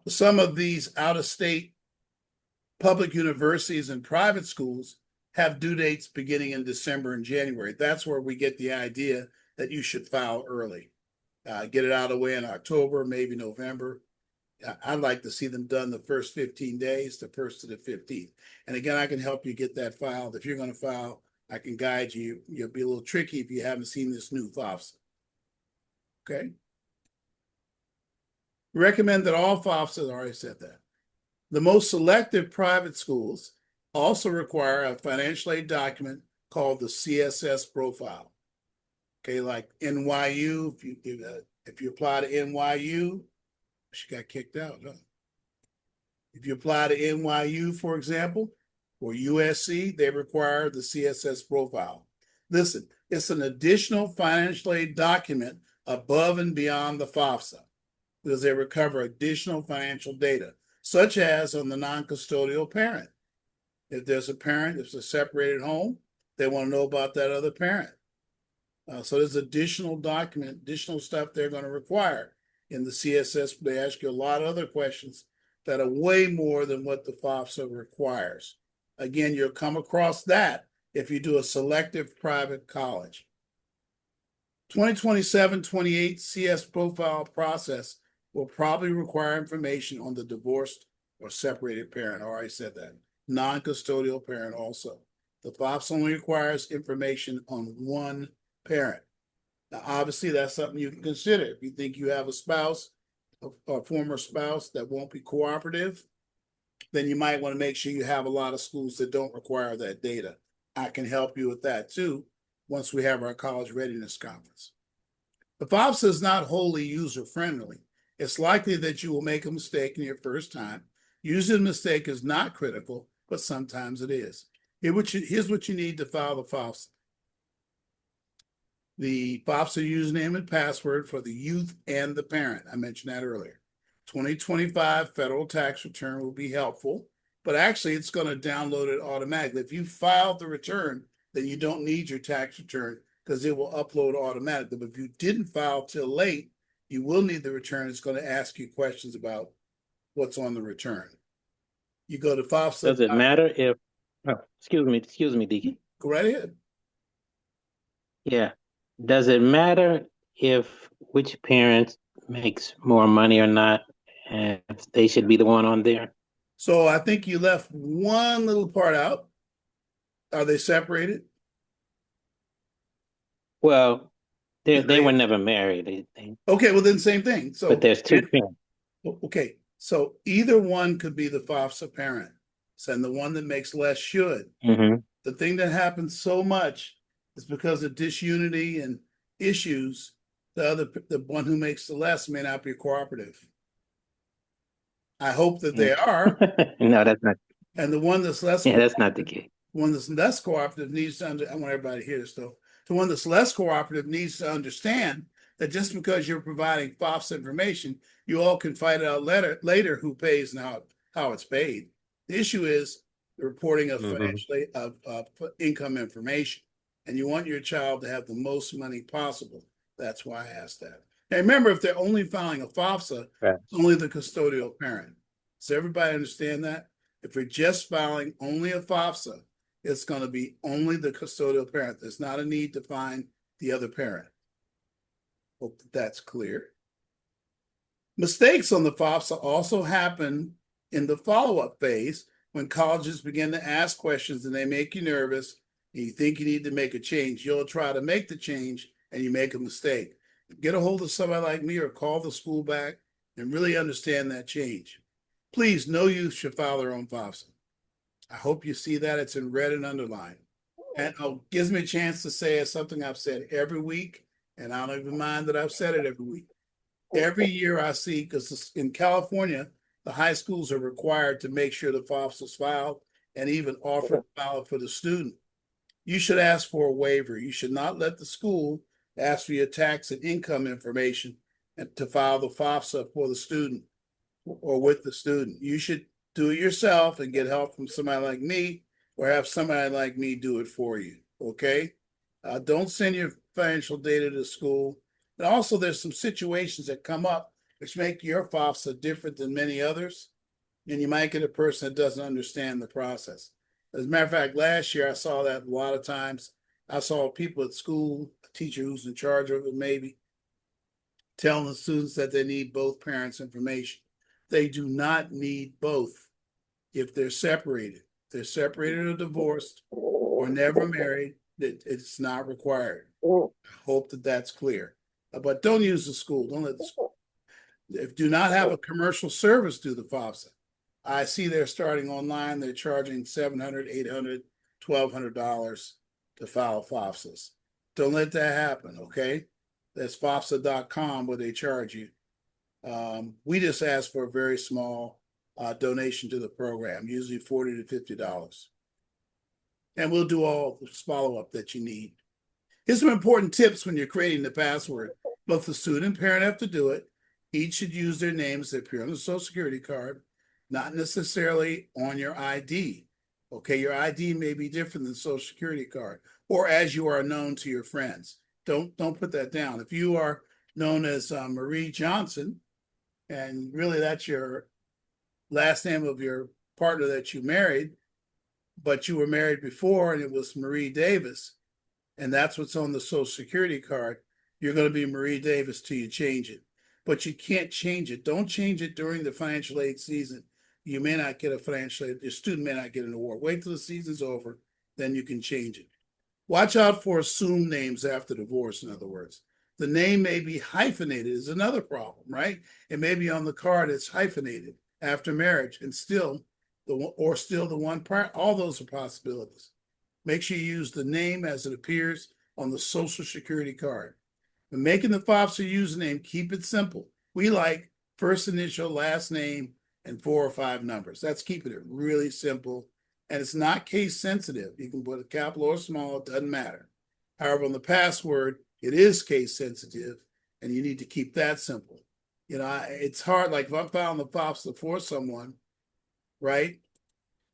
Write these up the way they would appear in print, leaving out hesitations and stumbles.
Some of these out-of-state public universities and private schools have due dates beginning in December and January. That's where we get the idea that you should file early. Get it out of the way in October, maybe November. I'd like to see them done the first 15 days, the 1st to the 15th. And again, I can help you get that filed. If you're going to file, I can guide you. You'll be a little tricky if you haven't seen this new FAFSA. Okay. Recommend that all FAFSAs, I already said that. The most selective private schools also require a financial aid document called the CSS profile. Okay, like NYU, if you apply to NYU, she got kicked out, huh? If you apply to NYU, for example, or USC, they require the CSS profile. Listen, it's an additional financial aid document above and beyond the FAFSA because they recover additional financial data, such as on the non-custodial parent. If there's a parent, if it's a separated home, they want to know about that other parent. So there's additional document, additional stuff they're going to require in the CSS. They ask you a lot of other questions that are way more than what the FAFSA requires. Again, you'll come across that if you do a selective private college. 2027-28 CS profile process will probably require information on the divorced or separated parent. I already said that. Non-custodial parent also. The FAFSA only requires information on one parent. Now, obviously, that's something you can consider. If you think you have a spouse, a former spouse that won't be cooperative, then you might want to make sure you have a lot of schools that don't require that data. I can help you with that too once we have our college readiness conference. The FAFSA is not wholly user-friendly. It's likely that you will make a mistake in your first time. Usually the mistake is not critical, but sometimes it is. Here's what you need to file the FAFSA. The FAFSA username and password for the youth and the parent. I mentioned that earlier. 2025 federal tax return will be helpful, but actually it's going to download it automatically. If you filed the return, then you don't need your tax return because it will upload automatically. But if you didn't file till late, you will need the return. It's going to ask you questions about what's on the return. You go to FAFSA. Does it matter if, excuse me, Deacon. Go right ahead. Yeah. Does it matter if which parent makes more money or not, and if they should be the one on there? So I think you left one little part out. Are they separated? Well, they were never married. Okay, well then same thing. So, but there's two parents. Okay, so either one could be the FAFSA parent, and the one that makes less should. Mm-hmm. The thing that happens so much is because of disunity and issues, the one who makes the less may not be cooperative. I hope that they are. No, that's not. And the one that's less that's not the case. One that's less cooperative needs to I want everybody to hear this though. The one that's less cooperative needs to understand that just because you're providing FAFSA information, you all can fight it out later who pays and how it's paid. The issue is the reporting of financially of income information. And you want your child to have the most money possible. That's why I asked that. Now remember, if they're only filing a FAFSA, it's only the custodial parent. Does everybody understand that? If we're just filing only a FAFSA, it's going to be only the custodial parent. There's not a need to find the other parent. Hope that's clear. Mistakes on the FAFSA also happen in the follow-up phase when colleges begin to ask questions and they make you nervous and you think you need to make a change. You'll try to make the change and you make a mistake. Get a hold of somebody like me or call the school back and really understand that change. Please, no youth should file their own FAFSA. I hope you see that. It's in red and underlined. And it gives me a chance to say it's something I've said every week, and I don't even mind that I've said it every week. Every year I see, because in California, the high schools are required to make sure the FAFSA is filed and even offer to file it for the student. You should ask for a waiver. You should not let the school ask for your tax and income information and to file the FAFSA for the student or with the student. You should do it yourself and get help from somebody like me or have somebody like me do it for you, okay? Don't send your financial data to school. And also there's some situations that come up which make your FAFSA different than many others. And you might get a person that doesn't understand the process. As a matter of fact, last year I saw that a lot of times. I saw people at school, a teacher who's in charge of it maybe, telling the students that they need both parents' information. They do not need both if they're separated. If they're separated or divorced or never married, it's not required. I hope that that's clear. But don't use the school. Don't let the school. If do not have a commercial service, do the FAFSA. I see they're starting online. They're charging $700, $800, $1,200 to file FAFSAs. Don't let that happen, okay? That's FAFSA.com where they charge you. We just ask for a very small donation to the program, usually $40 to $50. And we'll do all the follow-up that you need. Here's some important tips when you're creating the password. Both the student and parent have to do it. Each should use their names that appear on the Social Security card, not necessarily on your ID. Okay, your ID may be different than the Social Security card, or as you are known to your friends. Don't put that down. If you are known as Marie Johnson, and really that's your last name of your partner that you married, but you were married before and it was Marie Davis, and that's what's on the Social Security card, you're going to be Marie Davis till you change it. But you can't change it. Don't change it during the financial aid season. You may not get a financial aid, your student may not get an award. Wait till the season's over, then you can change it. Watch out for assumed names after divorce, in other words. The name may be hyphenated is another problem, right? It may be on the card, it's hyphenated after marriage and still the one part. All those are possibilities. Make sure you use the name as it appears on the Social Security card. When making the FAFSA username, keep it simple. We like first initial, last name, and 4 or 5 numbers. That's keeping it really simple. And it's not case sensitive. You can put a capital or small, it doesn't matter. However, on the password, it is case sensitive, and you need to keep that simple. You know, it's hard, like if I'm filing the FAFSA for someone, right?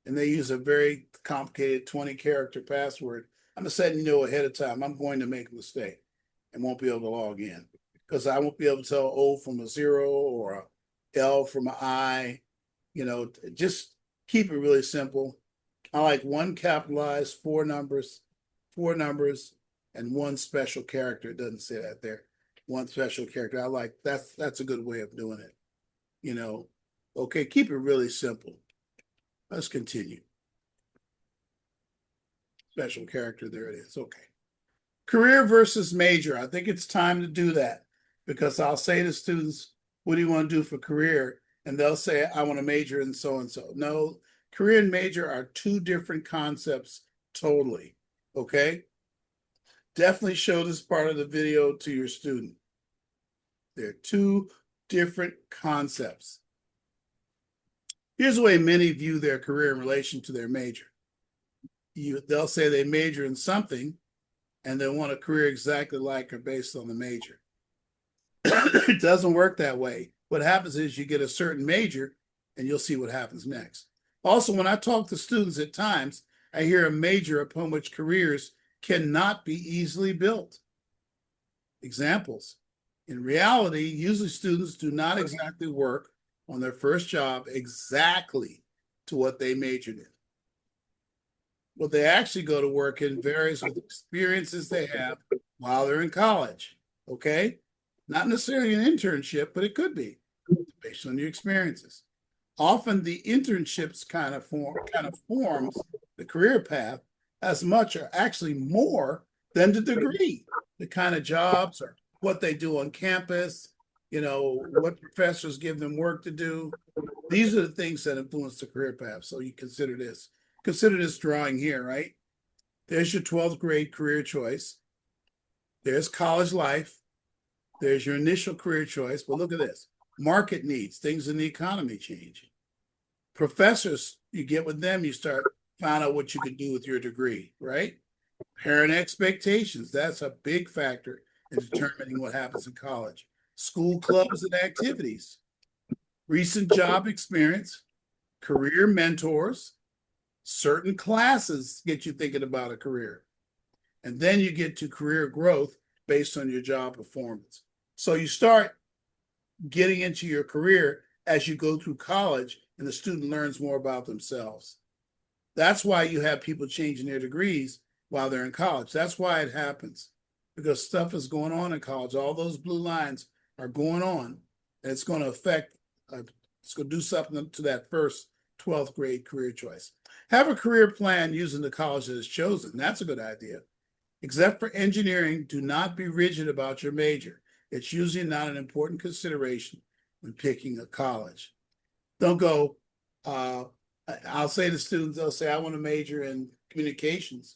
And they use a very complicated 20-character password, I'm just letting you know ahead of time, I'm going to make a mistake and won't be able to log in because I won't be able to tell O from a 0 or a L from an I. You know, just keep it really simple. I like 1 capitalized, 4 numbers, and 1 special character. It doesn't say that there. 1 special character. I like that's a good way of doing it. You know, okay, keep it really simple. Let's continue. Special character, there it is. Okay. Career versus major. I think it's time to do that because I'll say to students, what do you want to do for career? And they'll say, I want to major in so and so. No, career and major are 2 different concepts totally. Okay. Definitely show this part of the video to your student. They're 2 different concepts. Here's the way many view their career in relation to their major. They'll say they major in something and they want a career exactly like or based on the major. It doesn't work that way. What happens is you get a certain major and you'll see what happens next. Also, when I talk to students at times, I hear a major upon which careers cannot be easily built. Examples. In reality, usually students do not exactly work on their first job exactly to what they majored in. What they actually go to work in varies with experiences they have while they're in college, okay? Not necessarily an internship, but it could be based on your experiences. Often the internships kind of forms the career path as much or actually more than the degree, the kind of jobs or what they do on campus, you know, what professors give them work to do. These are the things that influence the career path. So you consider this. Consider this drawing here, right? There's your 12th grade career choice. There's college life. There's your initial career choice. But look at this. Market needs, things in the economy changing. Professors, you get with them, you start find out what you can do with your degree, right? Parent expectations, that's a big factor in determining what happens in college. School clubs and activities. Recent job experience, career mentors, certain classes get you thinking about a career. And then you get to career growth based on your job performance. So you start getting into your career as you go through college and the student learns more about themselves. That's why you have people changing their degrees while they're in college. That's why it happens, because stuff is going on in college. All those blue lines are going on, and it's going to affect, it's going to do something to that first 12th grade career choice. Have a career plan using the college that is chosen. That's a good idea. Except for engineering, do not be rigid about your major. It's usually not an important consideration when picking a college. Don't go, I'll say to students, they'll say, I want to major in communications,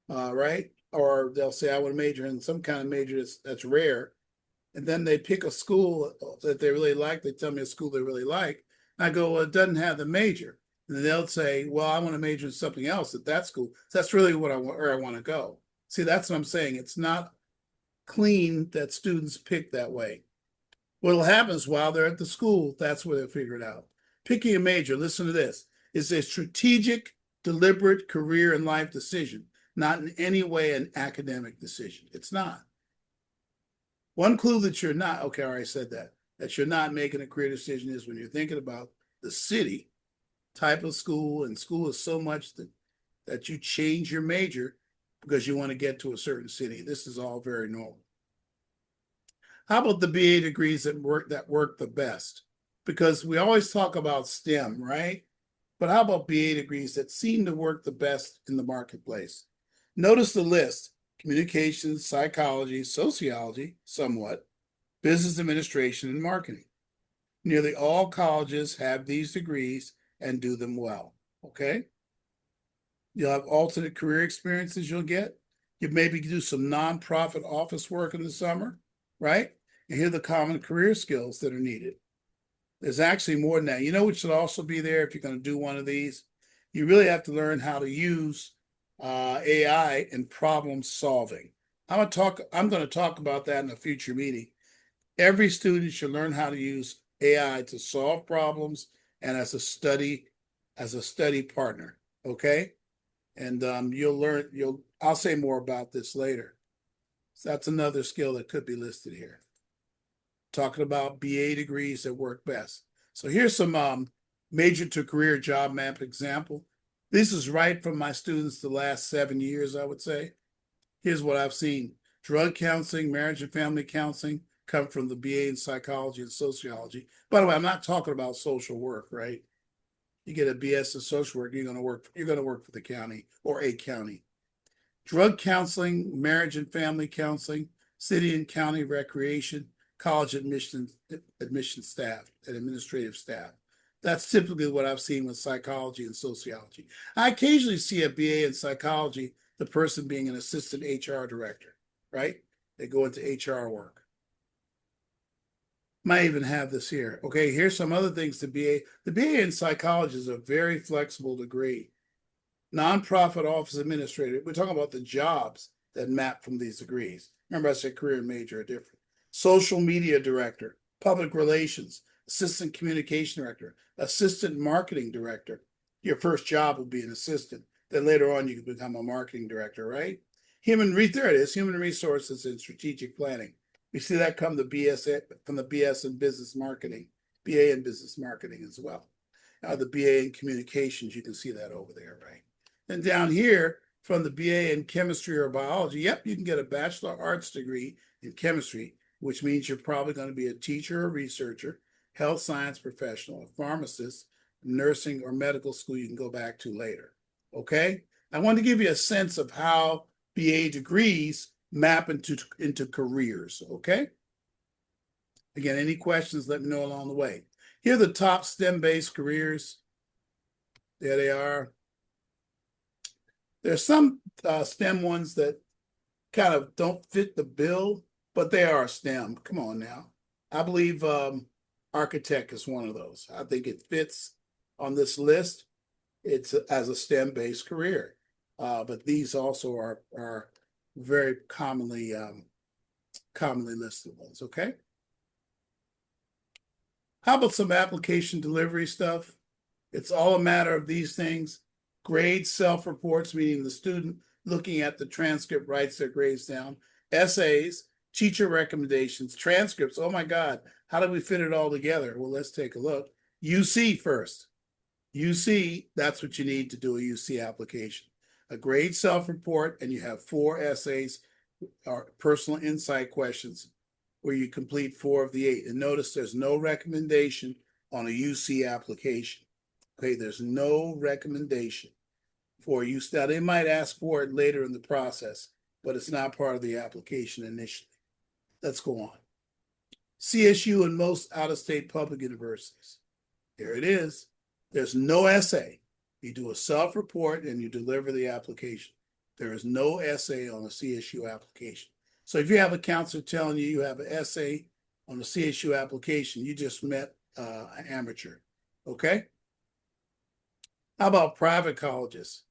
right? Or they'll say, I want to major in some kind of major that's rare. And then they pick a school that they really like. They tell me a school they really like. And I go, well, it doesn't have the major. And they'll say, well, I want to major in something else at that school. So that's really what I want, where I want to go. See, that's what I'm saying. It's not clean that students pick that way. What'll happen is while they're at the school, that's where they'll figure it out. Picking a major, listen to this, is a strategic, deliberate career and life decision, not in any way an academic decision. It's not. One clue that you're not, okay, I already said that you're not making a career decision is when you're thinking about the city, type of school, and school is so much that you change your major because you want to get to a certain city. This is all very normal. How about the BA degrees that work the best? Because we always talk about STEM, right? But how about BA degrees that seem to work the best in the marketplace? Notice the list: communications, psychology, sociology, somewhat, business administration, and marketing. Nearly all colleges have these degrees and do them well, okay? You'll have alternate career experiences you'll get. You maybe do some nonprofit office work in the summer, right? And here are the common career skills that are needed. There's actually more than that. You know what should also be there if you're going to do one of these? You really have to learn how to use AI in problem solving. I'm going to talk about that in a future meeting. Every student should learn how to use AI to solve problems and as a study partner. Okay, and I'll say more about this later. So that's another skill that could be listed here. Talking about BA degrees that work best. So here's some major to career job map example. This is right from my students the last 7 years, I would say. Here's what I've seen. Drug counseling, marriage and family counseling come from the BA in psychology and sociology. By the way, I'm not talking about social work, right? You get a BS in social work, you're going to work for the county or a county. Drug counseling, marriage and family counseling, city and county recreation, college admission staff and administrative staff. That's typically what I've seen with psychology and sociology. I occasionally see a BA in psychology, the person being an assistant HR director, right? They go into HR work. Might even have this here. Okay, here's some other things to BA. The BA in psychology is a very flexible degree. Nonprofit office administrator. We're talking about the jobs that map from these degrees. Remember, I said career and major are different. Social media director, public relations, assistant communication director, assistant marketing director. Your first job will be an assistant. Then later on, you can become a marketing director, right? There it is, human resources and strategic planning. We see that from the BS in business marketing, BA in business marketing as well. The BA in communications, you can see that over there, right? And down here, from the BA in chemistry or biology, yep, you can get a Bachelor of Arts degree in chemistry, which means you're probably going to be a teacher or researcher, health science professional, a pharmacist, nursing or medical school you can go back to later, okay? I want to give you a sense of how BA degrees map into careers, okay? Again, any questions, let me know along the way. Here are the top STEM-based careers. There they are. There's some STEM ones that kind of don't fit the bill, but they are STEM. Come on now. I believe architect is one of those. I think it fits on this list. It's as a STEM-based career. But these also are very commonly listed ones, okay? How about some application delivery stuff? It's all a matter of these things. Grades, self-reports, meaning the student looking at the transcript writes their grades down. Essays, teacher recommendations, transcripts. Oh my God, How do we fit it all together? Well, let's take a look. UC first. UC, that's what you need to do a UC application. A grade self-report, and you have 4 essays or personal insight questions where you complete 4 of the 8. And notice there's no recommendation on a UC application. Okay, there's no recommendation for use. Now, they might ask for it later in the process, but it's not part of the application initially. Let's go on. CSU and most out-of-state public universities. Here it is. There's no essay. You do a self-report and you deliver the application. There is no essay on a CSU application. So if you have a counselor telling you have an essay on a CSU application, you just met an amateur, okay? How about private colleges?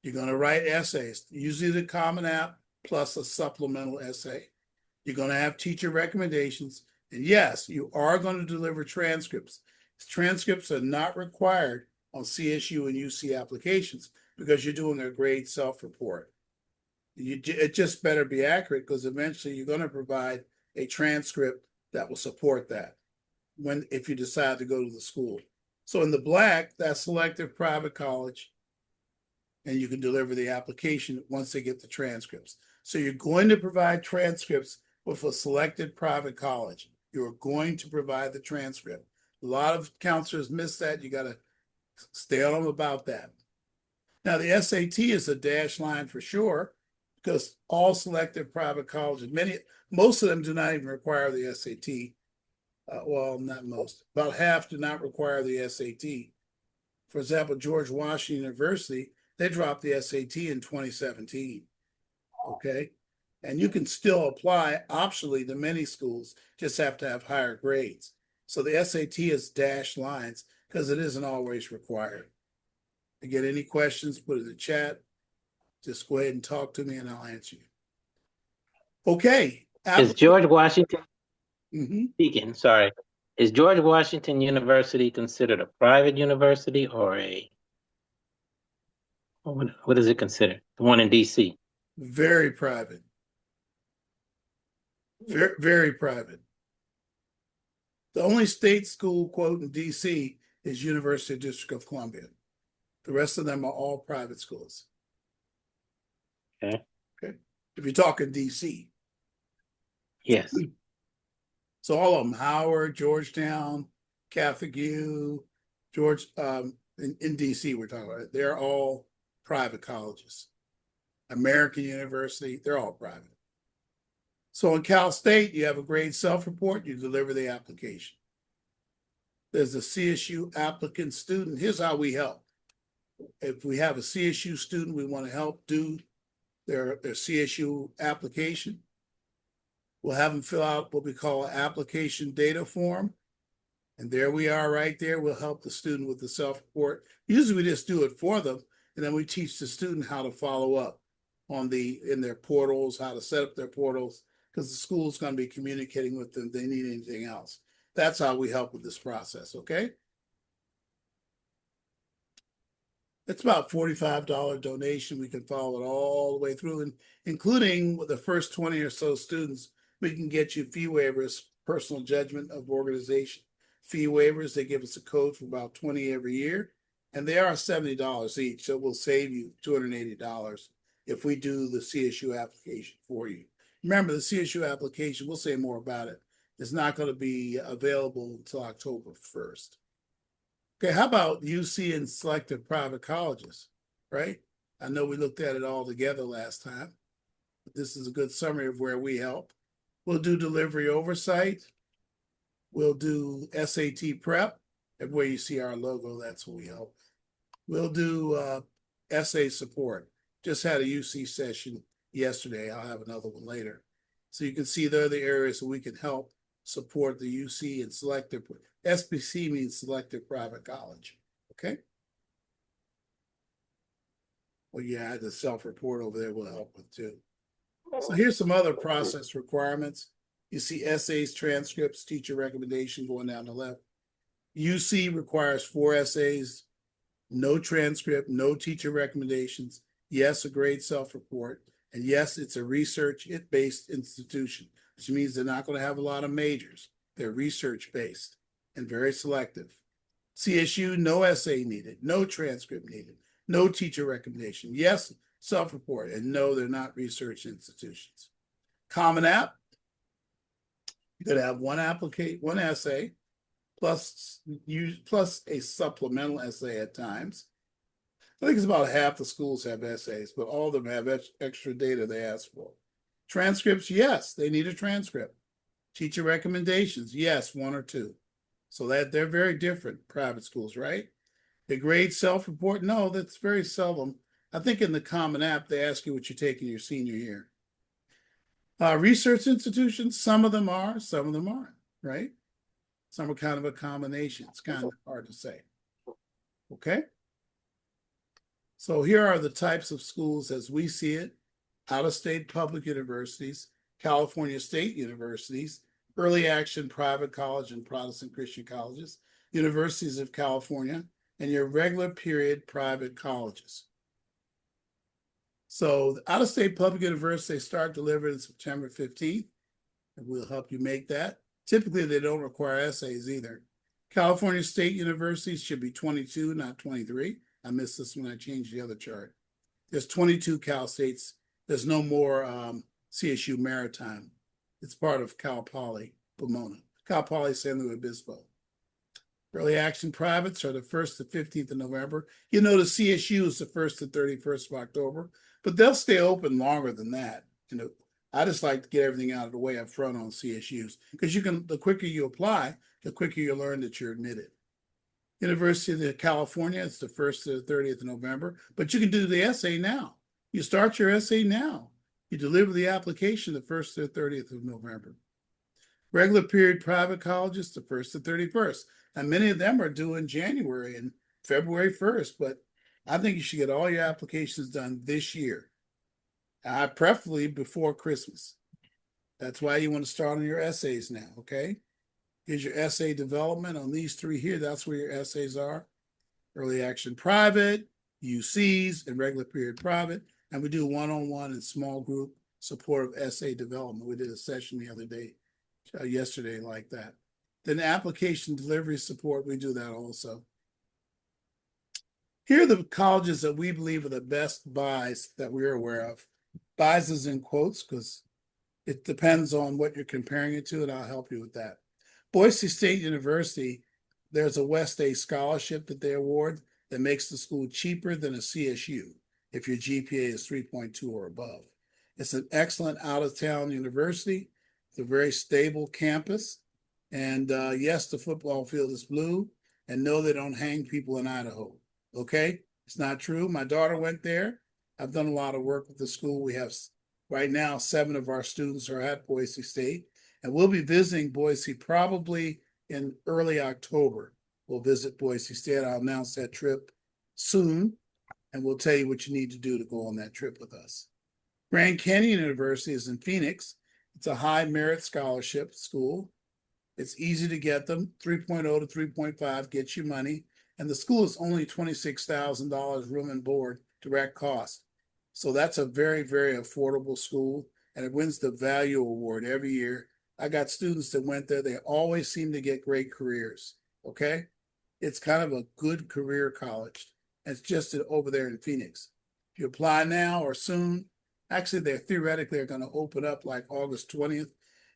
You're going to write essays, usually the Common App plus a supplemental essay. You're going to have teacher recommendations. And yes, you are going to deliver transcripts. Transcripts are not required on CSU and UC applications because you're doing a grade self-report. It just better be accurate because eventually you're going to provide a transcript that will support that if you decide to go to the school. So in the black, that's selective private college, and you can deliver the application once they get the transcripts. So you're going to provide transcripts with a selected private college. You're going to provide the transcript. A lot of counselors miss that. You got to stay on them about that. Now, the SAT is a dash line for sure because all selective private colleges, most of them do not even require the SAT. Well, not most. About half do not require the SAT. For example, George Washington University, they dropped the SAT in 2017. Okay? And you can still apply optionally to many schools, just have to have higher grades. So the SAT is dashed lines because it isn't always required. If you get any questions, put it in the chat. Just go ahead and talk to me and I'll answer you. Okay. Is George Washington, Mm-hmm. Deacon, sorry. Is George Washington University considered a private university or what is it considered? The one in DC? Very private. Very, very private. The only state school, quote, in DC is University District of Columbia. The rest of them are all private schools. Okay. Okay. If you're talking DC. Yes. So all of them, Howard, Georgetown, Catholic U, in DC we're talking about, they're all private colleges. American University, they're all private. So in Cal State, you have a grade self-report, you deliver the application. There's a CSU applicant student. Here's how we help. If we have a CSU student, we want to help do their CSU application. We'll have them fill out what we call an application data form. And there we are right there. We'll help the student with the self-report. Usually we just do it for them, and then we teach the student how to follow up in their portals, how to set up their portals, because the school's going to be communicating with them if they need anything else. That's how we help with this process, okay? It's about $45 donation. We can follow it all the way through, and including with the first 20 or so students, we can get you fee waivers, personal judgment of organization. Fee waivers, they give us a code for about 20 every year, and they are $70 each, so we'll save you $280 if we do the CSU application for you. Remember, the CSU application, we'll say more about it, is not going to be available until October 1st. Okay, how about UC and selective private colleges, right? I know we looked at it all together last time, but this is a good summary of where we help. We'll do delivery oversight. We'll do SAT prep. Everywhere you see our logo, that's what we help. We'll do essay support. Just had a UC session yesterday. I'll have another one later. So you can see there are the areas that we can help support the UC and selective. SPC means selective private college. Okay. Well, yeah, the self-report over there will help with too. So here's some other process requirements. You see essays, transcripts, teacher recommendation going down the left. UC requires 4 essays, no transcript, no teacher recommendations. Yes, a grade self-report. And yes, it's a research-based institution, which means they're not going to have a lot of majors. They're research-based and very selective. CSU, no essay needed, no transcript needed, no teacher recommendation. Yes, self-report, and no, they're not research institutions. Common App, you could have one essay plus a supplemental essay at times. I think it's about half the schools have essays, but all of them have extra data they ask for. Transcripts, yes, they need a transcript. Teacher recommendations, yes, one or two. So that they're very different, private schools, right? The grade self-report, no, that's very seldom. I think in the Common App, they ask you what you take in your senior year. Research institutions, some of them are, some of them aren't, right? Some are kind of a combination. It's kind of hard to say. Okay? So here are the types of schools as we see it: out-of-state public universities, California state universities, early action private college and Protestant Christian colleges, universities of California, and your regular period private colleges. So the out-of-state public universities start delivering September 15th, and we'll help you make that. Typically, they don't require essays either. California state universities should be 22, not 23. I missed this when I changed the other chart. There's 22 Cal States. There's no more CSU Maritime. It's part of Cal Poly Pomona, Cal Poly San Luis Obispo. Early action privates are the 1st to 15th of November. You know, the CSU is the 1st to 31st of October, but they'll stay open longer than that. You know, I just like to get everything out of the way up front on CSUs, because the quicker you apply, the quicker you learn that you're admitted. University of California, it's the 1st to the 30th of November, but you can do the essay now. You start your essay now. You deliver the application the 1st to the 30th of November. Regular period private colleges, the 1st to 31st. And many of them are due in January and February 1st, but I think you should get all your applications done this year, preferably before Christmas. That's why you want to start on your essays now, okay? Here's your essay development on these three here. That's where your essays are. Early action private, UCs, and regular period private. And we do one-on-one and small group support of essay development. We did a session the other day, yesterday, like that. Then application delivery support, we do that also. Here are the colleges that we believe are the best buys that we're aware of. Buys is in quotes because it depends on what you're comparing it to, and I'll help you with that. Boise State University, there's a West A scholarship that they award that makes the school cheaper than a CSU if your GPA is 3.2 or above. It's an excellent out-of-town university. It's a very stable campus. And yes, the football field is blue. And no, they don't hang people in Idaho. Okay? It's not true. My daughter went there. I've done a lot of work with the school. We have, right now, 7 of our students are at Boise State. And we'll be visiting Boise probably in early October. We'll visit Boise State. I'll announce that trip soon, and we'll tell you what you need to do to go on that trip with us. Grand Canyon University is in Phoenix. It's a high merit scholarship school. It's easy to get them. 3.0 to 3.5 gets you money. And the school is only $26,000 room and board, direct cost. So that's a very, very affordable school, and it wins the value award every year. I got students that went there. They always seem to get great careers, okay? It's kind of a good career college. It's just over there in Phoenix. If you apply now or soon, actually, they're theoretically going to open up like August 20th.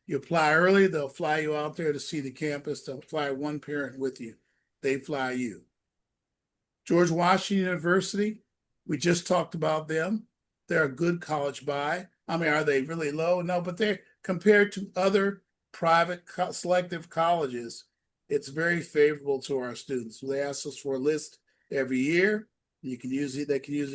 You apply early, they'll fly you out there to see the campus. They'll fly one parent with you. They fly you. George Washington University, we just talked about them. They're a good college buy. I mean, are they really low? No, but they're compared to other private selective colleges, it's very favorable to our students. They ask us for a list every year. They can usually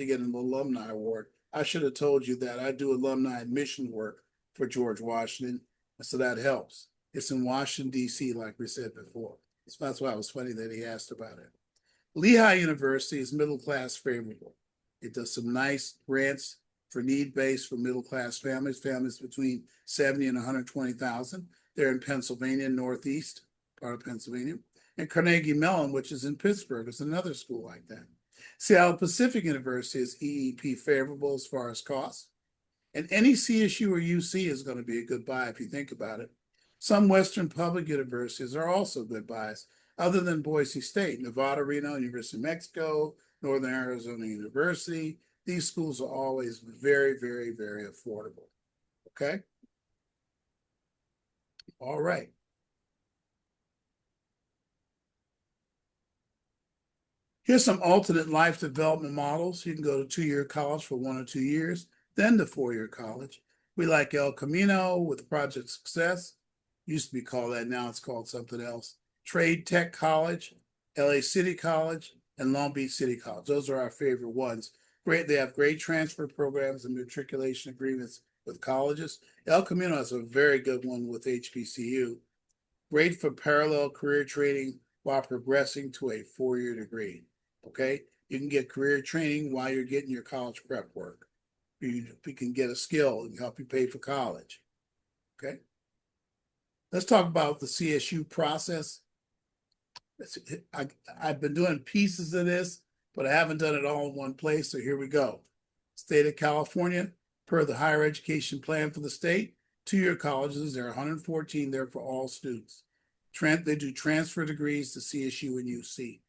get an alumni award. I should have told you that. I do alumni admission work for George Washington, so that helps. It's in Washington, D.C., like we said before. So that's why it was funny that he asked about it. Lehigh University is middle class favorable. It does some nice grants for need-based for middle-class families between 70 and 120,000. They're in Pennsylvania, Northeast, part of Pennsylvania. And Carnegie Mellon, which is in Pittsburgh, is another school like that. Seattle Pacific University is EEP favorable as far as cost. And any CSU or UC is going to be a good buy if you think about it. Some Western public universities are also good buys, other than Boise State, Nevada, Reno, University of Mexico, Northern Arizona University. These schools are always very, very, very affordable. Okay? All right. Here's some alternate life development models. You can go to two-year college for 1 or 2 years, then to four-year college. We like El Camino with Project Success. Used to be called that, now it's called something else. Trade Tech College, LA City College, and Long Beach City College. Those are our favorite ones. Great, they have great transfer programs and matriculation agreements with colleges. El Camino has a very good one with HBCU. Great for parallel career training while progressing to a four-year degree. Okay, you can get career training while you're getting your college prep work. You can get a skill and help you pay for college. Okay, let's talk about the CSU process. I've been doing pieces of this, but I haven't done it all in one place. So here we go. State of California, per the higher education plan for the state, two-year colleges, there are 114 there for all students. They do transfer degrees to CSU and UC.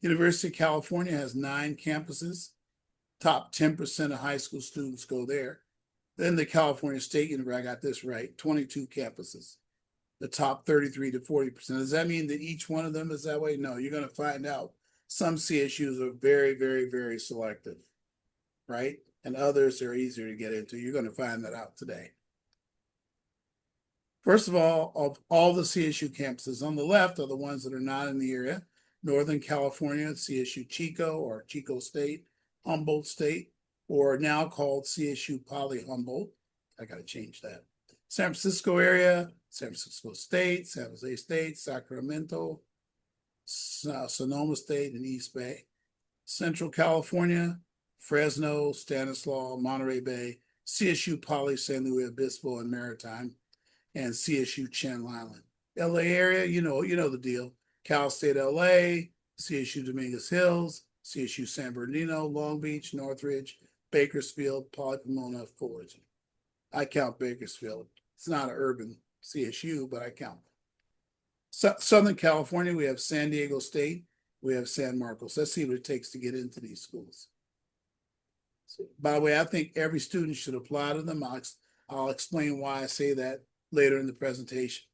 University of California has 9 campuses. Top 10% of high school students go there. Then the California State University, I got this right, 22 campuses. The top 33 to 40%. Does that mean that each one of them is that way? No, you're going to find out. Some CSUs are very, very, very selective, right? And others are easier to get into. You're going to find that out today. First of all the CSU campuses on the left are the ones that are not in the area. Northern California, CSU Chico or Chico State, Humboldt State, or now called CSU Poly Humboldt. I got to change that. San Francisco area, San Francisco State, San Jose State, Sacramento, Sonoma State, and East Bay. Central California, Fresno, Stanislaus, Monterey Bay, CSU Poly San Luis Obispo and Maritime, and CSU Channel Island. LA area, you know the deal. Cal State LA, CSU Dominguez Hills, CSU San Bernardino, Long Beach, Northridge, Bakersfield, Poly Pomona, Fullerton. I count Bakersfield. It's not an urban CSU, but I count. Southern California, we have San Diego State, we have San Marcos. Let's see what it takes to get into these schools. So, by the way, I think every student should apply to them. I'll explain why I say that later in the presentation.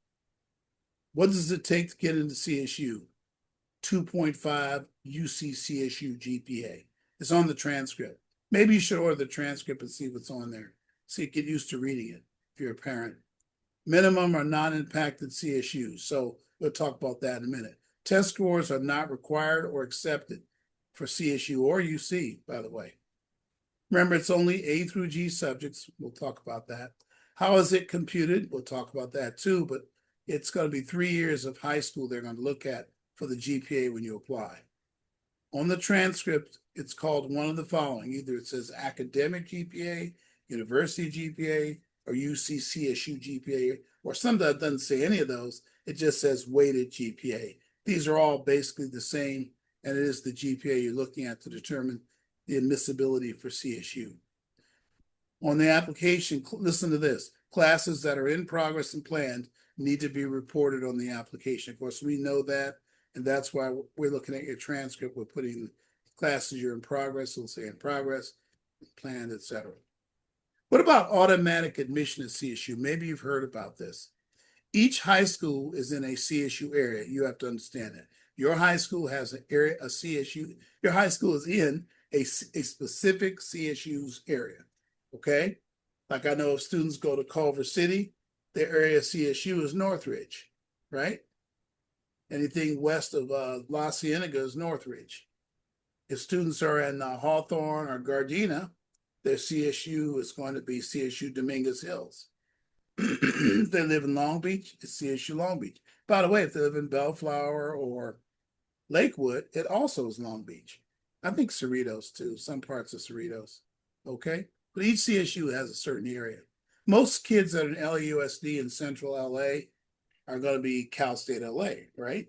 What does it take to get into CSU? 2.5 UC CSU GPA. It's on the transcript. Maybe you should order the transcript and see what's on there. See, get used to reading it if you're a parent. Minimum are non-impacted CSUs. So we'll talk about that in a minute. Test scores are not required or accepted for CSU or UC, by the way. Remember, it's only A through G subjects. We'll talk about that. How is it computed? We'll talk about that too, but it's going to be 3 years of high school they're going to look at for the GPA when you apply. On the transcript, it's called one of the following. Either it says academic GPA, university GPA, or UC CSU GPA, or some that doesn't say any of those. It just says weighted GPA. These are all basically the same, and it is the GPA you're looking at to determine the admissibility for CSU. On the application, listen to this. Classes that are in progress and planned need to be reported on the application. Of course, we know that, and that's why we're looking at your transcript. We're putting classes you're in progress, we'll say in progress, planned, etc. What about automatic admission at CSU? Maybe you've heard about this. Each high school is in a CSU area. You have to understand that. Your high school has an area, a CSU. Your high school is in a specific CSU's area, okay? Like I know if students go to Culver City, their area CSU is Northridge, right? Anything west of La Cienega is Northridge. If students are in Hawthorne or Gardena, their CSU is going to be CSU Dominguez Hills. If they live in Long Beach, it's CSU Long Beach. By the way, if they live in Bellflower or Lakewood, it also is Long Beach. I think Cerritos too, some parts of Cerritos, okay? But each CSU has a certain area. Most kids that are in LAUSD in central LA are going to be Cal State LA, right?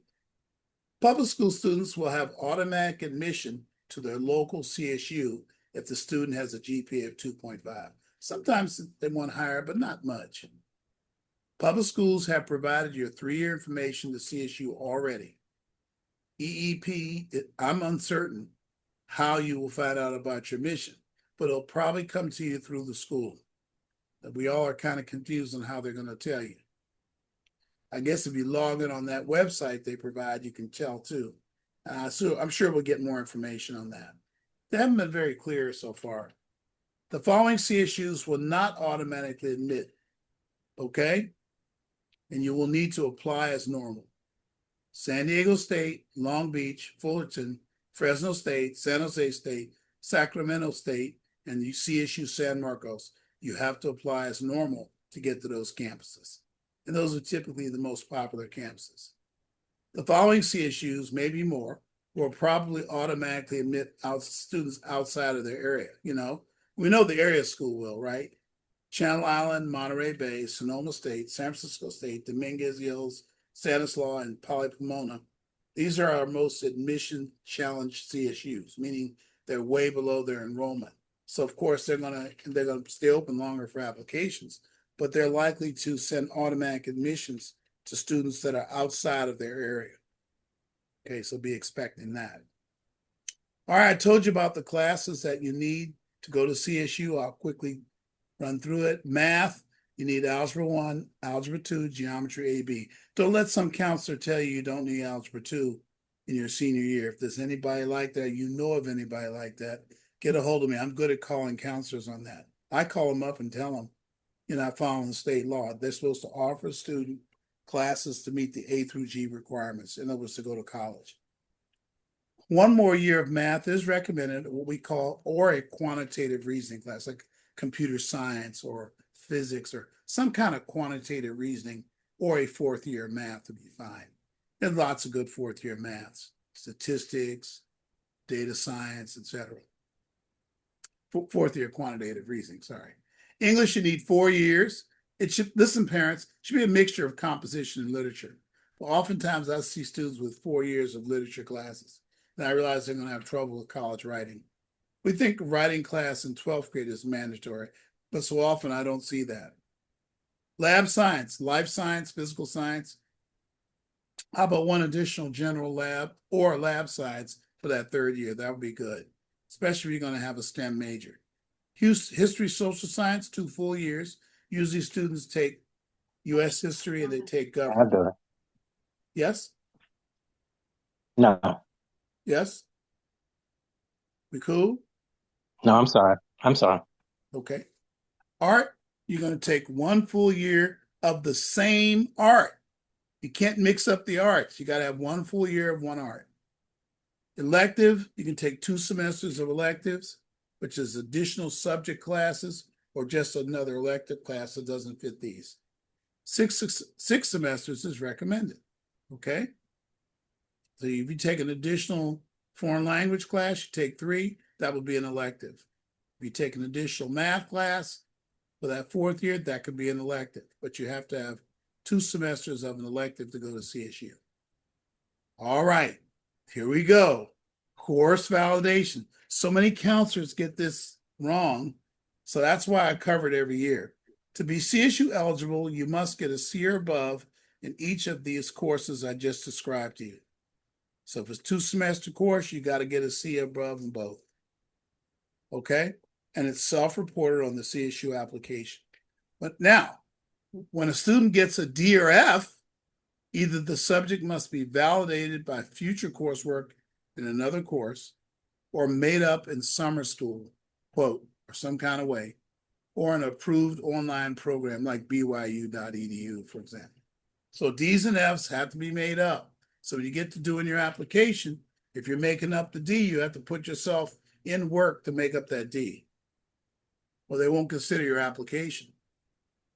Public school students will have automatic admission to their local CSU if the student has a GPA of 2.5. Sometimes they want higher, but not much. Public schools have provided your 3-year information to CSU already. EEP, I'm uncertain how you will find out about your mission, but it'll probably come to you through the school. We all are kind of confused on how they're going to tell you. I guess if you log in on that website they provide, you can tell too. So I'm sure we'll get more information on that. They haven't been very clear so far. The following CSUs will not automatically admit, okay? And you will need to apply as normal. San Diego State, Long Beach, Fullerton, Fresno State, San Jose State, Sacramento State, and the CSU San Marcos. You have to apply as normal to get to those campuses. And those are typically the most popular campuses. The following CSUs, maybe more, will probably automatically admit students outside of their area. You know, we know the area school will, right? Channel Island, Monterey Bay, Sonoma State, San Francisco State, Dominguez Hills, Stanislaus, and Poly Pomona. These are our most admission challenged CSUs, meaning they're way below their enrollment. So of course they're gonna stay open longer for applications, but they're likely to send automatic admissions to students that are outside of their area. Okay, so be expecting that. All right, I told you about the classes that you need to go to CSU. I'll quickly run through it. Math, you need Algebra 1, Algebra 2, Geometry AB. Don't let some counselor tell you don't need Algebra 2 in your senior year. If there's anybody like that, you know of anybody like that, get a hold of me. I'm good at calling counselors on that. I call them up and tell them you're not following the state law. They're supposed to offer a student classes to meet the A through G requirements, in other words, to go to college. One more year of math is recommended, what we call, or a quantitative reasoning class, like computer science or physics or some kind of quantitative reasoning, or a 4th year of math would be fine. There's lots of good 4th year maths, statistics, data science, etc. 4th year quantitative reasoning, sorry. English, you need 4 years. It should, listen, parents, it should be a mixture of composition and literature. Well, oftentimes I see students with 4 years of literature classes, and I realize they're going to have trouble with college writing. We think writing class in 12th grade is mandatory, but so often I don't see that. Lab science, life science, physical science. How about one additional general lab or lab science for that 3rd year? That would be good, especially if you're going to have a STEM major. History, social science, 2 full years. Usually students take U.S. history and they take government. I do it. Yes? No, Yes? We cool? no, I'm sorry. I'm sorry. Okay. Art, you're going to take 1 full year of the same art. You can't mix up the arts. You got to have 1 full year of one art. Elective, you can take 2 semesters of electives, which is additional subject classes or just another elective class that doesn't fit these. 6 semesters is recommended, okay? So if you take an additional foreign language class, you take 3, that would be an elective. If you take an additional math class for that 4th year, that could be an elective, but you have to have 2 semesters of an elective to go to CSU. All right, here we go. Course validation. So many counselors get this wrong, so that's why I cover it every year. To be CSU eligible, you must get a C or above in each of these courses I just described to you. So if it's 2-semester course, you got to get a C or above in both. Okay? And it's self-reported on the CSU application. But now, when a student gets a D or F, either the subject must be validated by future coursework in another course, or made up in summer school, quote, or some kind of way, or an approved online program like byu.edu, for example. So D's and F's have to be made up. So when you get to doing your application, if you're making up the D, you have to put yourself in work to make up that D, or they won't consider your application.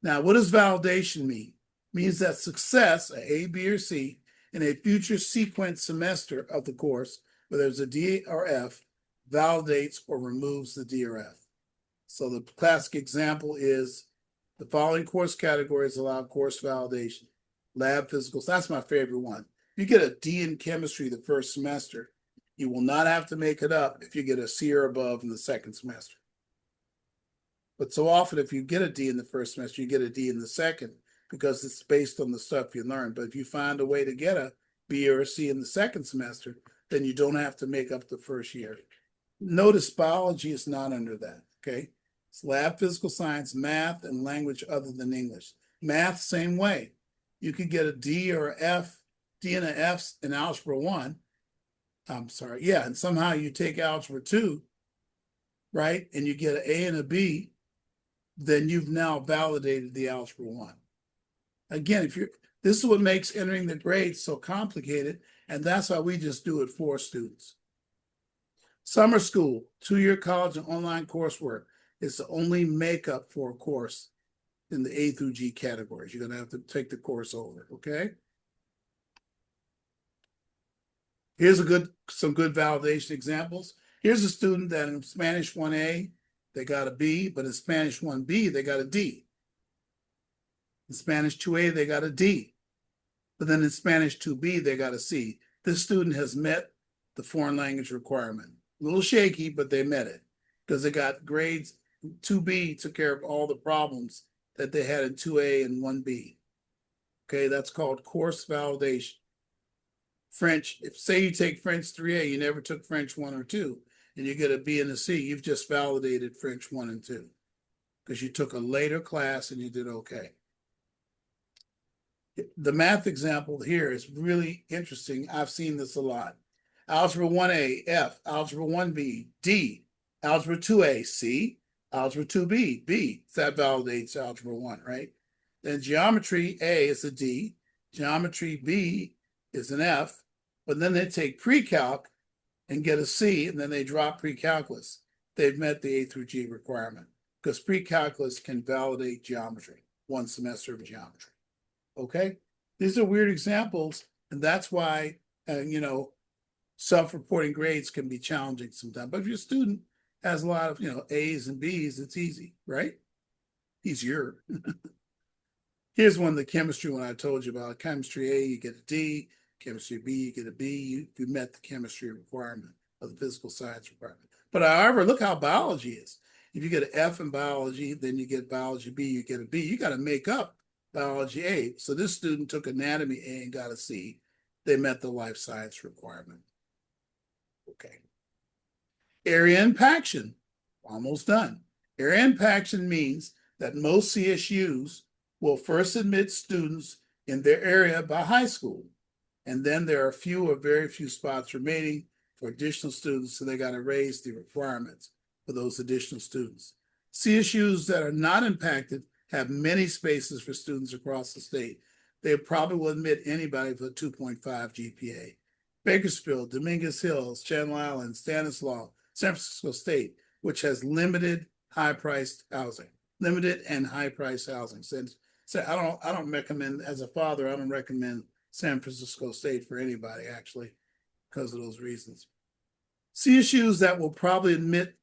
Now, what does validation mean? It means that success, A, B, or C, in a future sequence semester of the course, whether it's a D or F, validates or removes the D or F. So the classic example is the following course categories allow course validation. Lab physicals, that's my favorite one. If you get a D in chemistry the first semester, you will not have to make it up if you get a C or above in the second semester. But so often if you get a D in the first semester, you get a D in the second, because it's based on the stuff you learn. But if you find a way to get a B or a C in the second semester, then you don't have to make up the first year. Notice biology is not under that, okay? It's lab, physical science, math, and language other than English. Math, same way. You could get a D or a F, D and a F in Algebra 1. And somehow you take Algebra 2, right? And you get an A and a B, then you've now validated the Algebra 1. Again, this is what makes entering the grades so complicated, and that's why we just do it for students. Summer school, 2-year college and online coursework is the only makeup for a course in the A through G categories. You're going to have to take the course over, okay? Here's some good validation examples. Here's a student that in Spanish 1A, they got a B, but in Spanish 1B, they got a D. In Spanish 2A, they got a D. But then in Spanish 2B, they got a C. This student has met the foreign language requirement. A little shaky, but they met it because they got grades. 2B took care of all the problems that they had in 2A and 1B. Okay, that's called course validation. French, if say you take French 3A, you never took French 1 or 2, and you get a B and a C, you've just validated French 1 and 2 because you took a later class and you did okay. The math example here is really interesting. I've seen this a lot. Algebra 1A, F, Algebra 1B, D, Algebra 2A, C, Algebra 2B, B. That validates Algebra 1, right? Then Geometry A is a D, Geometry B is an F, but then they take pre-calc and get a C, and then they drop pre-calculus. They've met the A through G requirement because pre-calculus can validate geometry, 1 semester of geometry. Okay? These are weird examples, and that's why, self-reporting grades can be challenging sometimes. But if your student has a lot of, A's and B's, it's easy, right? Easier. Here's the chemistry one I told you about. Chemistry A, you get a D. Chemistry B, you get a B. You met the chemistry requirement of the physical science requirement. But however, look how biology is. If you get an F in biology, then you get biology B, you get a B. You got to make up biology A. So this student took anatomy A and got a C. They met the life science requirement. Okay. Area impaction, almost done. Area impaction means that most CSUs will first admit students in their area by high school. And then there are few or very few spots remaining for additional students, so they got to raise the requirements for those additional students. CSUs that are not impacted have many spaces for students across the state. They probably will admit anybody with a 2.5 GPA. Bakersfield, Dominguez Hills, Channel Islands, Stanislaus, San Francisco State, which has limited high-priced housing, limited and high-priced housing. So I don't recommend, as a father, I don't recommend San Francisco State for anybody, actually, because of those reasons. CSUs that will probably admit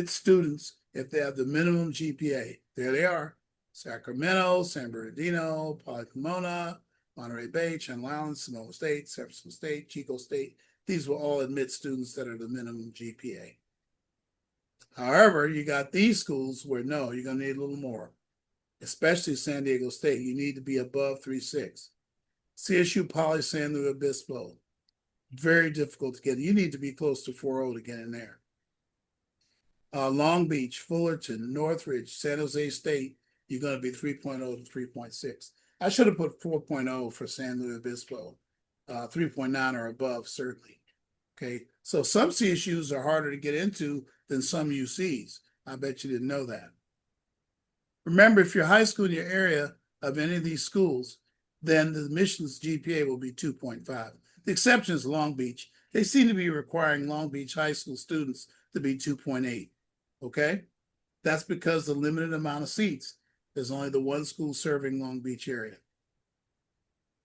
students if they have the minimum GPA. There they are: Sacramento, San Bernardino, Poly Pomona, Monterey Bay, Channel Islands, Sonoma State, San Francisco State, Chico State. These will all admit students that are the minimum GPA. However, you got these schools where no, you're going to need a little more, especially San Diego State. You need to be above 3.6. CSU Poly San Luis Obispo, very difficult to get. You need to be close to 4.0 to get in there. Long Beach, Fullerton, Northridge, San Jose State, you're going to be 3.0 to 3.6. I should have put 4.0 for San Luis Obispo, 3.9 or above, certainly. Okay, so some CSUs are harder to get into than some UCs. I bet you didn't know that. Remember, if your high school in your area of any of these schools, then the admissions GPA will be 2.5. The exception is Long Beach. They seem to be requiring Long Beach high school students to be 2.8. Okay, that's because the limited amount of seats. There's only the one school serving Long Beach area.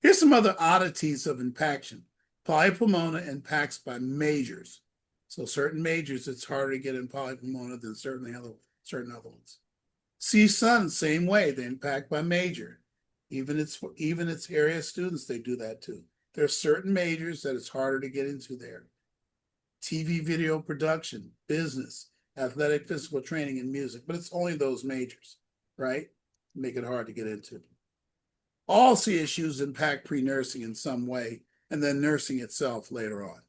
Here's some other oddities of impaction. Poly Pomona impacts by majors. So certain majors, it's harder to get in Poly Pomona than certain other ones. CSUN, same way, they impact by major. Even its area students, they do that too. There are certain majors that it's harder to get into there. TV, video production, business, athletic, physical training, and music, but it's only those majors, right? Make it hard to get into. All CSUs impact pre-nursing in some way, and then nursing itself later on.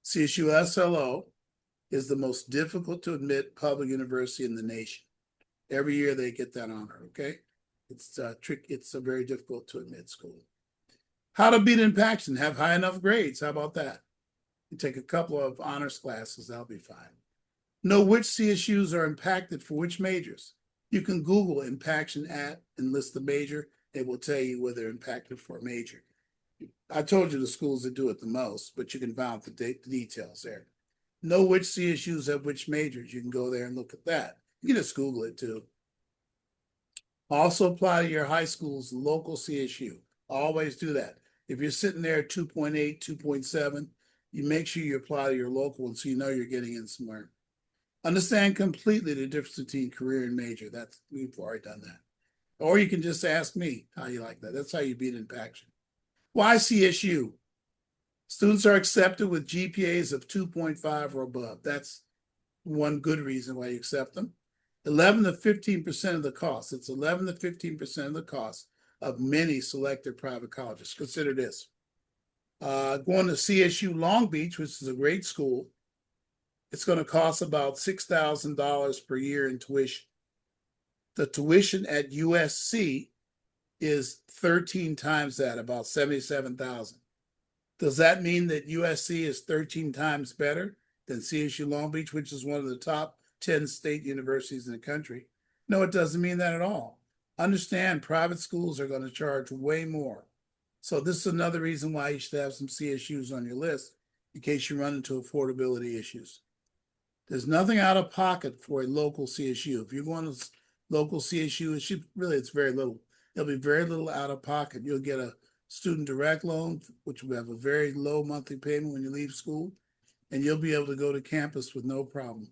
CSU SLO is the most difficult to admit public university in the nation. Every year they get that honor, okay? It's a very difficult to admit school. How to beat impaction, have high enough grades. How about that? You take a couple of honors classes, that'll be fine. Know which CSUs are impacted for which majors. You can Google impaction at and list the major. It will tell you whether they're impacted for a major. I told you the schools that do it the most, but you can find out the details there. Know which CSUs have which majors. You can go there and look at that. You can just Google it too. Also apply to your high school's local CSU. Always do that. If you're sitting there at 2.8, 2.7, you make sure you apply to your local one so you know you're getting in somewhere. Understand completely the difference between career and major. We've already done that. Or you can just ask me how you like that. That's how you beat impaction. Why CSU? Students are accepted with GPAs of 2.5 or above. That's one good reason why you accept them. 11 to 15% of the cost. It's 11 to 15% of the cost of many selected private colleges. Consider this. Going to CSU Long Beach, which is a great school, it's going to cost about $6,000 per year in tuition. The tuition at USC is 13 times that, about $77,000. Does that mean that USC is 13 times better than CSU Long Beach, which is one of the top 10 state universities in the country? No, it doesn't mean that at all. Understand, private schools are going to charge way more. So this is another reason why you should have some CSUs on your list in case you run into affordability issues. There's nothing out of pocket for a local CSU. If you're going to local CSU, it's very little. There'll be very little out of pocket. You'll get a student direct loan, which will have a very low monthly payment when you leave school, and you'll be able to go to campus with no problem.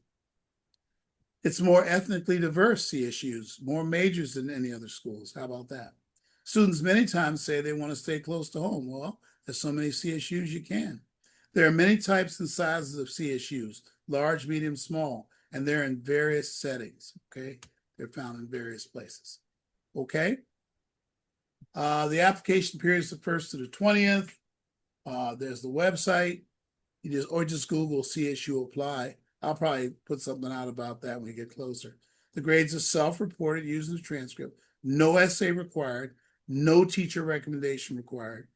It's more ethnically diverse CSUs, more majors than any other schools. How about that? Students many times say they want to stay close to home. Well, there's so many CSUs you can. There are many types and sizes of CSUs, large, medium, small, and they're in various settings, okay? They're found in various places, okay? The application period is the 1st to the 20th. There's the website. Or just Google CSU Apply. I'll probably put something out about that when we get closer. The grades are self-reported using the transcript. No essay required. No teacher recommendation required.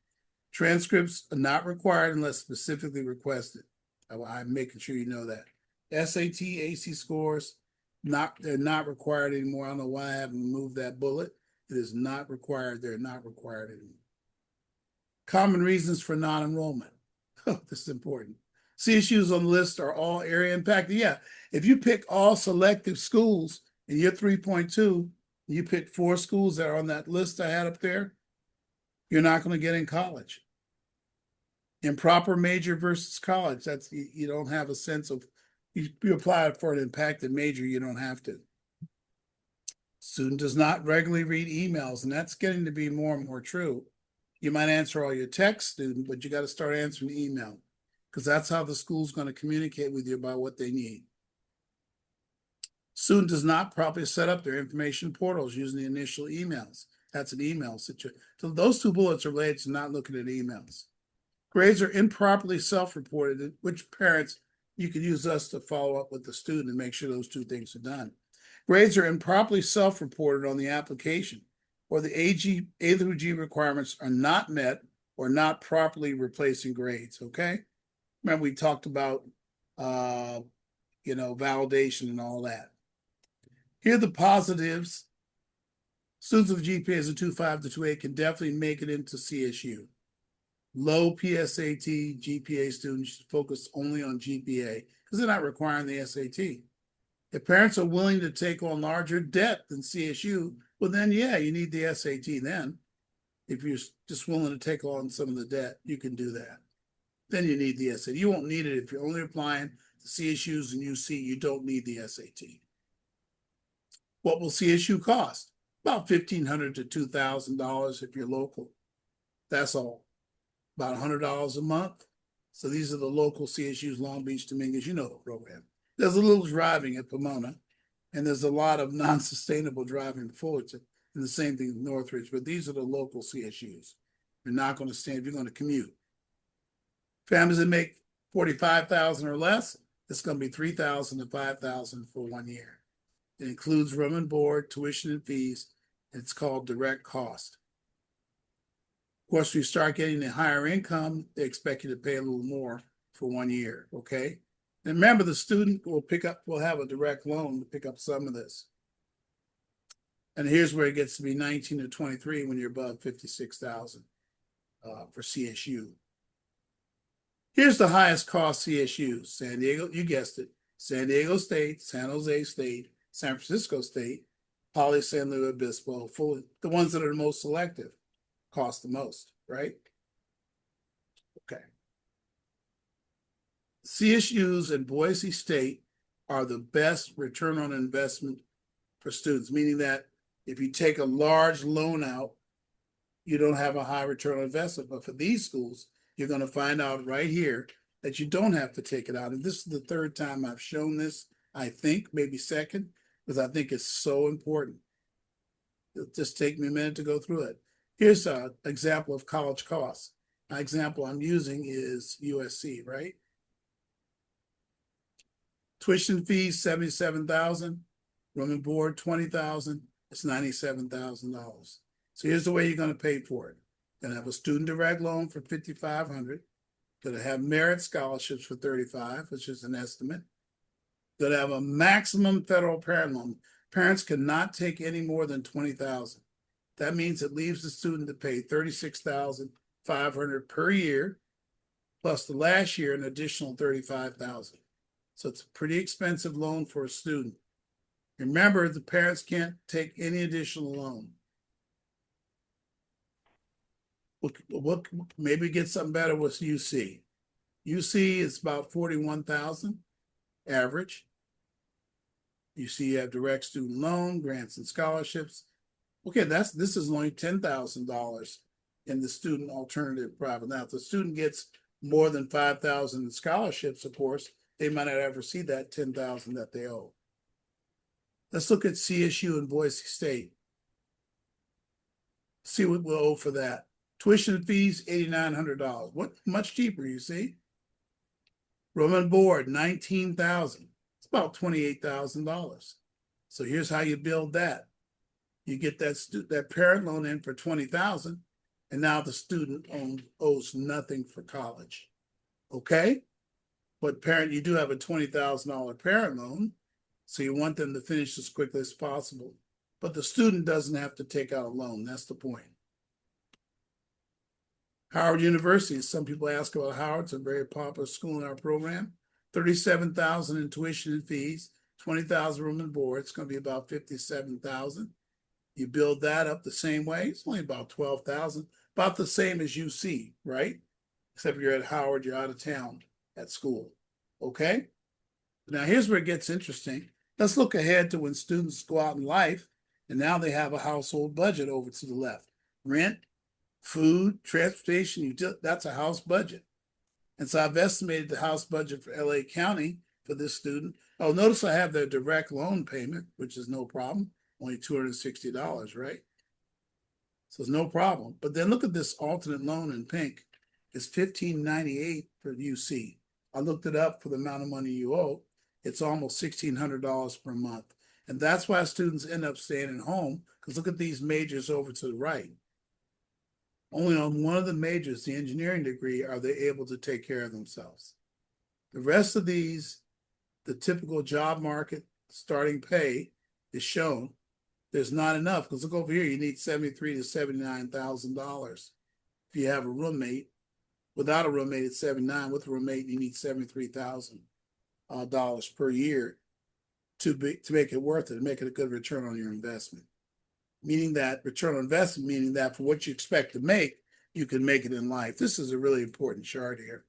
Transcripts are not required unless specifically requested. I'm making sure you know that. SAT, AC scores, they're not required anymore. I don't know why I haven't removed that bullet. It is not required. They're not required anymore. Common reasons for non-enrollment. Oh, this is important. CSUs on the list are all area impacted. Yeah, if you pick all selective schools and you're 3.2, you pick 4 schools that are on that list I had up there, you're not going to get in college. Improper major versus college, you don't have a sense of, you apply for an impacted major, you don't have to. Student does not regularly read emails, and that's getting to be more and more true. You might answer all your texts, student, but you got to start answering email because that's how the school's going to communicate with you about what they need. Student does not properly set up their information portals using the initial emails. That's an email situation. So those 2 bullets are related to not looking at emails. Grades are improperly self-reported, which parents, you can use us to follow up with the student and make sure those 2 things are done. Grades are improperly self-reported on the application, or the A through G requirements are not met or not properly replacing grades, okay? Remember we talked about, validation and all that. Here are the positives. Students with GPAs of 2.5 to 2.8 can definitely make it into CSU. Low PSAT GPA students should focus only on GPA because they're not requiring the SAT. If parents are willing to take on larger debt than CSU, well then, yeah, you need the SAT then. If you're just willing to take on some of the debt, you can do that. Then you need the SAT. You won't need it if you're only applying to CSUs and UC, you don't need the SAT. What will CSU cost? About $1,500 to $2,000 if you're local. That's all. About $100 a month. So these are the local CSUs, Long Beach, Dominguez, you know the program. There's a little driving at Pomona, and there's a lot of non-sustainable driving in Fullerton. and the same thing with Northridge, but these are the local CSUs. You're not going to stand if you're going to commute. Families that make 45,000 or less, it's going to be 3,000 to 5,000 for 1 year. It includes room and board, tuition and fees. It's called direct cost. Of course, when you start getting the higher income, they expect you to pay a little more for 1 year. Okay. And remember, the student will have a direct loan to pick up some of this. And here's where it gets to be 19 to 23 when you're above 56,000 for CSU. Here's the highest cost CSUs: San Diego, you guessed it, San Diego State, San Jose State, San Francisco State, Poly San Luis Obispo, the ones that are the most selective cost the most, right? Okay. CSUs and Boise State are the best return on investment for students, meaning that if you take a large loan out, you don't have a high return on investment. But for these schools, you're going to find out right here that you don't have to take it out. And this is the third time I've shown this, I think, maybe second, because I think it's so important. It'll just take me a minute to go through it. Here's an example of college costs. An example I'm using is USC, right? Tuition fees, $77,000. Room and board, $20,000. It's $97,000. So here's the way you're going to pay for it. You're going to have a student direct loan for $5,500. Going to have merit scholarships for $35,000, which is an estimate. Going to have a maximum federal parent loan. Parents cannot take any more than $20,000. That means it leaves the student to pay $36,500 per year, plus the last year an additional $35,000. So it's a pretty expensive loan for a student. Remember, the parents can't take any additional loan. What maybe get something better with UC. UC is about $41,000 average. You have direct student loan, grants and scholarships. Okay, this is only $10,000 in the student alternative private. Now, if the student gets more than $5,000 in scholarships, of course, they might not ever see that $10,000 that they owe. Let's look at CSU and Boise State. See what we'll owe for that. Tuition fees, $8,900. What? Much cheaper, you see. Room and board, $19,000. It's about $28,000. So here's how you build that. You get that parent loan in for $20,000, and now the student owes nothing for college. Okay? But you do have a $20,000 parent loan, so you want them to finish as quickly as possible. But the student doesn't have to take out a loan. That's the point. Howard University, some people ask about Howard. It's a very popular school in our program. $37,000 in tuition and fees, $20,000 room and board. It's going to be about $57,000. You build that up the same way. It's only about $12,000, about the same as UC, right? Except you're at Howard, you're out of town at school. Okay? Now here's where it gets interesting. Let's look ahead to when students go out in life, and now they have a household budget over to the left. Rent, food, transportation, that's a house budget. And so I've estimated the house budget for LA County for this student. Oh, notice I have their direct loan payment, which is no problem. Only $260, right? So it's no problem. But then look at this alternate loan in pink. It's $1,598 for UC. I looked it up for the amount of money you owe. It's almost $1,600 per month. And that's why students end up staying at home, because look at these majors over to the right. Only on one of the majors, the engineering degree, are they able to take care of themselves. The rest of these, the typical job market starting pay is shown. There's not enough, because look over here, you need $73,000 to $79,000. If you have a roommate, without a roommate, it's $79,000. With a roommate, you need $73,000 per year to make it worth it, to make it a good return on your investment. Meaning that return on investment, meaning that for what you expect to make, you can make it in life. This is a really important chart here.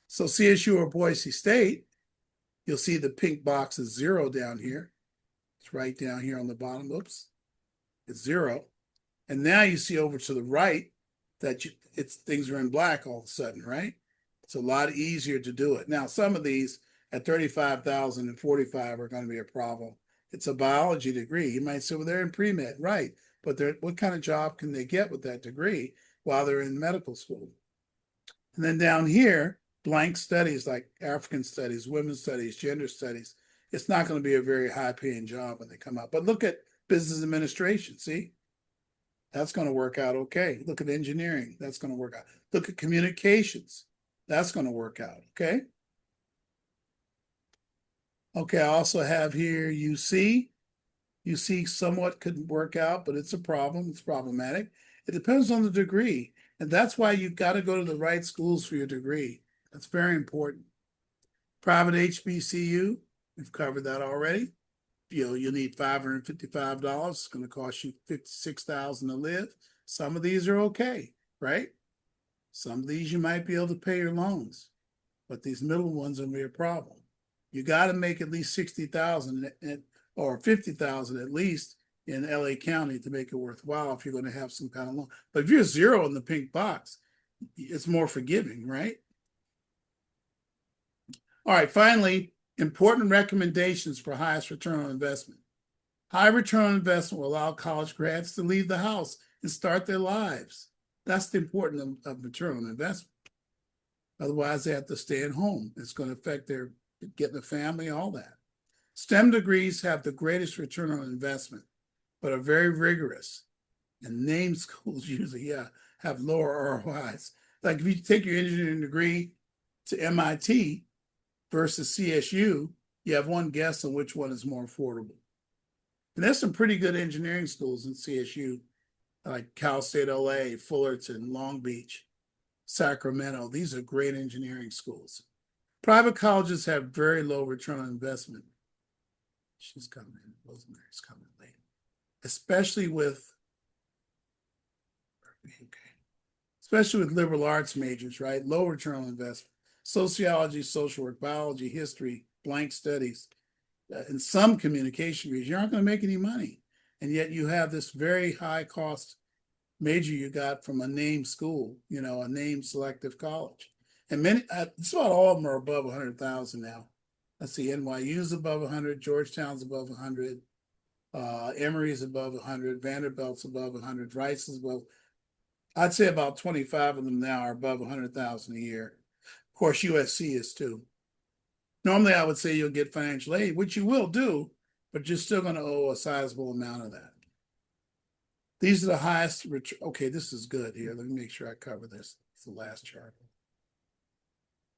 So CSU or Boise State, you'll see the pink box is 0 down here. It's right down here on the bottom. Oops, it's 0. And now you see over to the right that things are in black all of a sudden, right? It's a lot easier to do it. Now, some of these at 35,000 and 45 are going to be a problem. It's a biology degree. You might say, well, they're in pre-med, right? but what kind of job can they get with that degree while they're in medical school? And then down here, blank studies like African studies, women's studies, gender studies, it's not going to be a very high paying job when they come out. But look at business administration, see? That's going to work out okay. Look at engineering, that's going to work out. Look at communications, that's going to work out, okay? Okay, I also have here UC. UC somewhat could work out, but it's a problem, it's problematic. It depends on the degree. And that's why you've got to go to the right schools for your degree. That's very important. Private HBCU, we've covered that already. You'll need $555. It's going to cost you $56,000 to live. Some of these are okay, right? Some of these you might be able to pay your loans, but these middle ones will be a problem. You got to make at least $60,000 or $50,000 at least in LA County to make it worthwhile if you're going to have some kind of loan. But if you're zero in the pink box, it's more forgiving, right? All right, finally, important recommendations for highest return on investment. High return on investment will allow college grads to leave the house and start their lives. That's the importance of return on investment. Otherwise, they have to stay at home. It's going to affect their getting a family, all that. STEM degrees have the greatest return on investment, but are very rigorous. And name schools usually, have lower ROIs. Like if you take your engineering degree to MIT versus CSU, you have one guess on which one is more affordable. And there's some pretty good engineering schools in CSU, like Cal State LA, Fullerton, Long Beach, Sacramento. These are great engineering schools. Private colleges have very low return on investment. She's coming in. Rosemary's coming late. Especially with liberal arts majors, right? Low return on investment. Sociology, social work, biology, history, blank studies. In some communication regions, you aren't going to make any money. And yet you have this very high cost major you got from a named school, a named selective college. And many, just about all of them are above 100,000 now. Let's see, NYU's above 100, Georgetown's above 100, Emory's above 100, Vanderbilt's above 100, Rice is above. I'd say about 25 of them now are above 100,000 a year. Of course, USC is too. Normally, I would say you'll get financial aid, which you will do, but you're still going to owe a sizable amount of that. These are the highest. Okay, this is good here. Let me make sure I cover this. It's the last chart.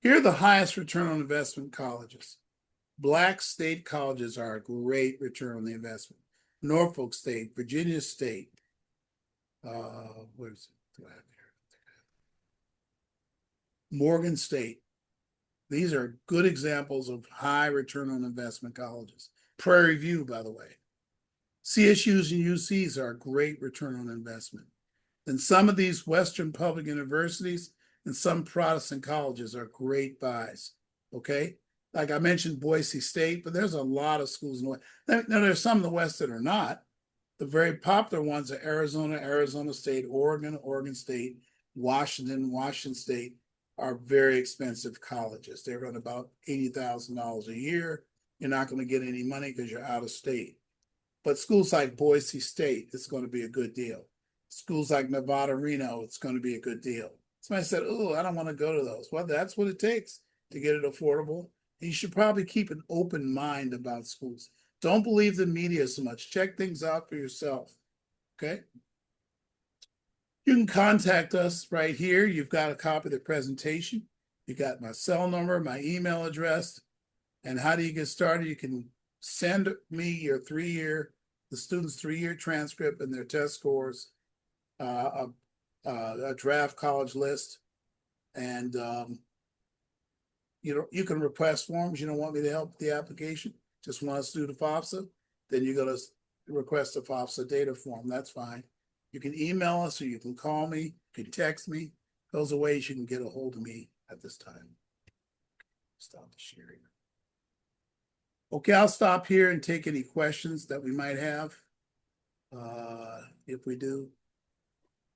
Here are the highest return on investment colleges. Black state colleges are a great return on the investment. Norfolk State, Virginia State. Where's it? Do I have here? Morgan State. These are good examples of high return on investment colleges. Prairie View, by the way. CSUs and UCs are a great return on investment. And some of these Western public universities and some Protestant colleges are great buys, okay? Like I mentioned Boise State, but there's a lot of schools in the West. Now, there's some in the West that are not. The very popular ones are Arizona, Arizona State, Oregon, Oregon State, Washington, Washington State are very expensive colleges. They run about $80,000 a year. You're not going to get any money because you're out of state. But schools like Boise State, it's going to be a good deal. Schools like Nevada, Reno, it's going to be a good deal. Somebody said, oh, I don't want to go to those. Well, that's what it takes to get it affordable. And you should probably keep an open mind about schools. Don't believe the media so much. Check things out for yourself, okay? You can contact us right here. You've got a copy of the presentation. You got my cell number, my email address. And how do you get started? You can send me your the student's 3-year transcript and their test scores, a draft college list, and you can request forms. You don't want me to help with the application, just want us to do the FAFSA, then you're going to request a FAFSA data form. That's fine. You can email us or you can call me, you can text me. Those are ways you can get a hold of me at this time. Stop the sharing. Okay, I'll stop here and take any questions that we might have. If we do.